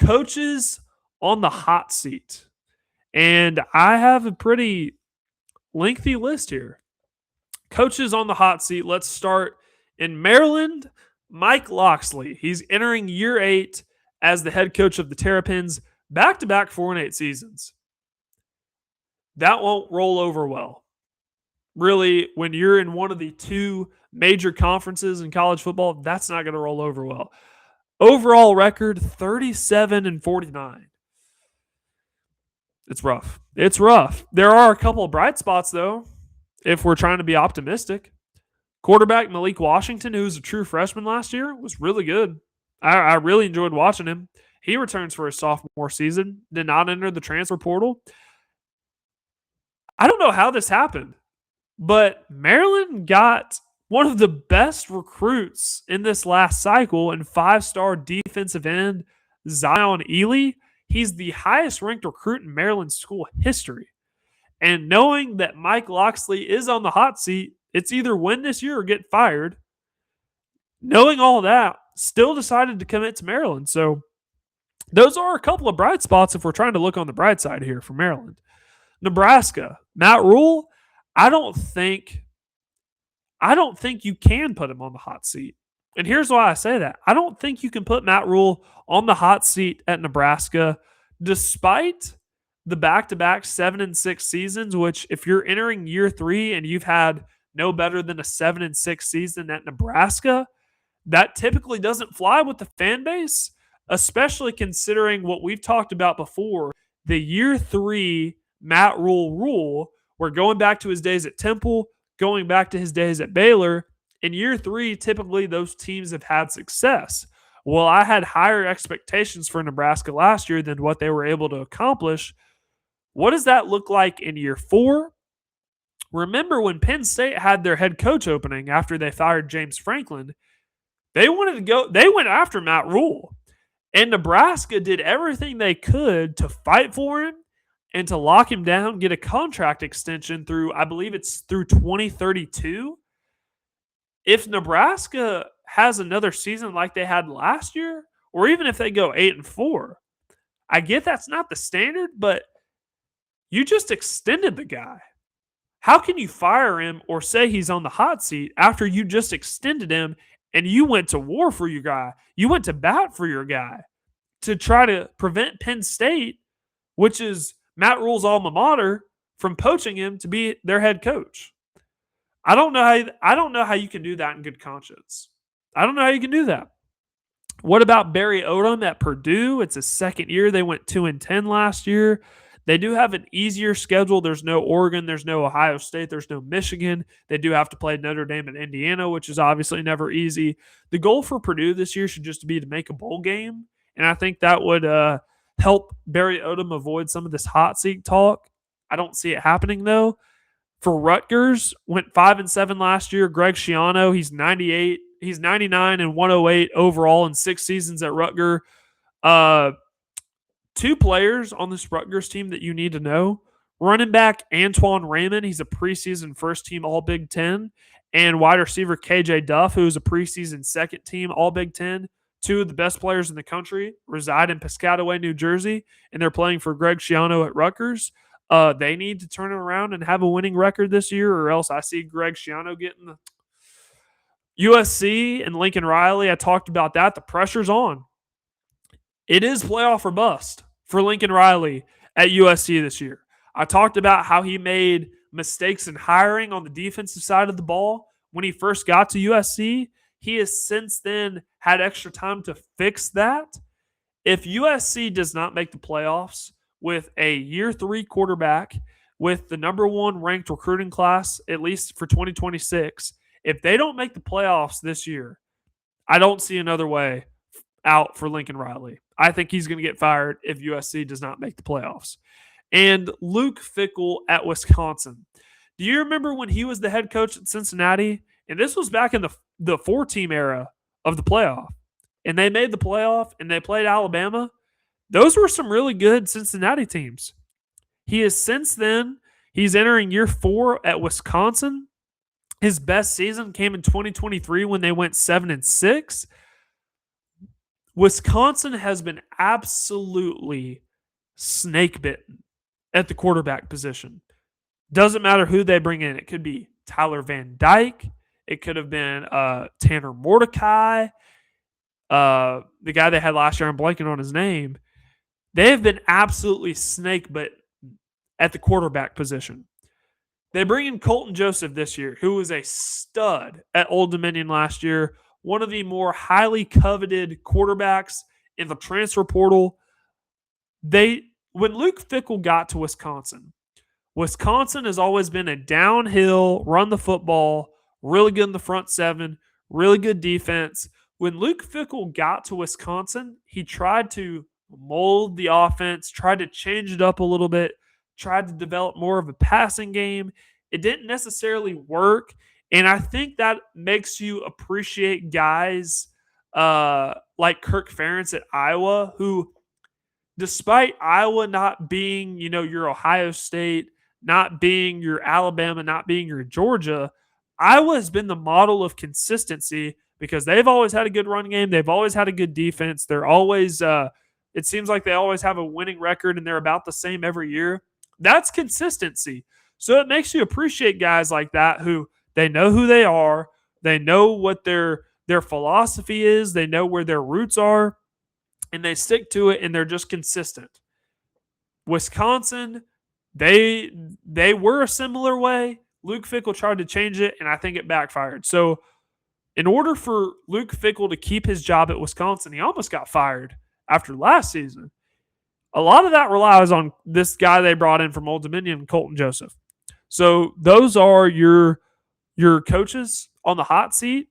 coaches on the hot seat. And I have a pretty lengthy list here. Coaches on the hot seat. Let's start in Maryland. Mike Locksley. He's entering year 8 as the head coach of the Terrapins, back-to-back 4-8 seasons. That won't roll over well. Really, when you're in one of the 2 major conferences in college football, that's not going to roll over well. Overall record, 37-49. It's rough. It's rough. There are a couple of bright spots, though, if we're trying to be optimistic. Quarterback Malik Washington, who was a true freshman last year, was really good. I really enjoyed watching him. He returns for his sophomore season, did not enter the transfer portal. I don't know how this happened, but Maryland got one of the best recruits in this last cycle and 5-star defensive end, Zion Ely. He's the highest ranked recruit in Maryland school history. And knowing that Mike Locksley is on the hot seat, it's either win this year or get fired. Knowing all that, still decided to commit to Maryland. So those are a couple of bright spots if we're trying to look on the bright side here for Maryland. Nebraska, Matt Rhule, I don't think you can put him on the hot seat. And here's why I say that. I don't think you can put Matt Rhule on the hot seat at Nebraska, despite the back-to-back 7-6 seasons, which if you're entering year 3 and you've had no better than a 7-6 season at Nebraska, that typically doesn't fly with the fan base, especially considering what we've talked about before, the year 3 Matt Rhule, we're going back to his days at Temple, going back to his days at Baylor. In year 3, typically those teams have had success. Well, I had higher expectations for Nebraska last year than what they were able to accomplish. What does that look like in year 4? Remember when Penn State had their head coach opening after they fired James Franklin, they went after Matt Rhule. And Nebraska did everything they could to fight for him and to lock him down, get a contract extension through, I believe it's through 2032. If Nebraska has another season like they had last year, or even if they go 8-4, I get that's not the standard, but you just extended the guy. How can you fire him or say he's on the hot seat after you just extended him and you went to war for your guy? You went to bat for your guy to try to prevent Penn State, which is Matt Rhule's alma mater, from poaching him to be their head coach. I don't know how you can do that in good conscience. I don't know how you can do that. What about Barry Odom at Purdue? It's his second year. They went 2-10 last year. They do have an easier schedule. There's no Oregon. There's no Ohio State. There's no Michigan. They do have to play Notre Dame and Indiana, which is obviously never easy. The goal for Purdue this year should just be to make a bowl game, and I think that would help Barry Odom avoid some of this hot seat talk. I don't see it happening, though. For Rutgers, went 5-7 last year. Greg Schiano, he's 98. He's 99 and 108 overall in 6 seasons at Rutgers. 2 players on this Rutgers team that you need to know. Running back Antoine Raymond, he's a preseason first-team All-Big Ten. And wide receiver KJ Duff, who's a preseason second-team All-Big Ten. 2 of the best players in the country reside in Piscataway, New Jersey, and they're playing for Greg Schiano at Rutgers. They need to turn it around and have a winning record this year, or else I see Greg Schiano getting the USC and Lincoln Riley. I talked about that. The pressure's on. It is playoff or bust for Lincoln Riley at USC this year. I talked about how he made mistakes in hiring on the defensive side of the ball when he first got to USC. He has since then had extra time to fix that. If USC does not make the playoffs with a year 3 quarterback, with the number 1 ranked recruiting class, at least for 2026, if they don't make the playoffs this year, I don't see another way out for Lincoln Riley. I think he's going to get fired if USC does not make the playoffs. And Luke Fickell at Wisconsin. Do you remember when he was the head coach at Cincinnati? And this was back in the 4-team era of the playoff. And they made the playoff and they played Alabama. Those were some really good Cincinnati teams. He is since then, he's entering year 4 at Wisconsin. His best season came in 2023 when they went 7-6. Wisconsin has been absolutely snake bitten at the quarterback position. Doesn't matter who they bring in. It could be Tyler Van Dyke. It could have been Tanner Mordecai, the guy they had last year. I'm blanking on his name. They have been absolutely snake bitten at the quarterback position. They bring in Colton Joseph this year, who was a stud at Old Dominion last year, one of the more highly coveted quarterbacks in the transfer portal. When Luke Fickell got to Wisconsin has always been a downhill, run the football, really good in the front seven, really good defense. When Luke Fickell got to Wisconsin, he tried to mold the offense, tried to change it up a little bit, tried to develop more of a passing game. It didn't necessarily work. And I think that makes you appreciate guys like Kirk Ferentz at Iowa, who, despite Iowa not being, your Ohio State, not being your Alabama, not being your Georgia, Iowa has been the model of consistency because they've always had a good run game. They've always had a good defense. They're always, it seems like they always have a winning record and they're about the same every year. That's consistency. So it makes you appreciate guys like that who they know who they are. They know what their philosophy is. They know where their roots are, and they stick to it, and they're just consistent. Wisconsin, they were a similar way. Luke Fickell tried to change it, and I think it backfired. So in order for Luke Fickell to keep his job at Wisconsin, he almost got fired after last season. A lot of that relies on this guy they brought in from Old Dominion, Colton Joseph. So those are your coaches on the hot seat.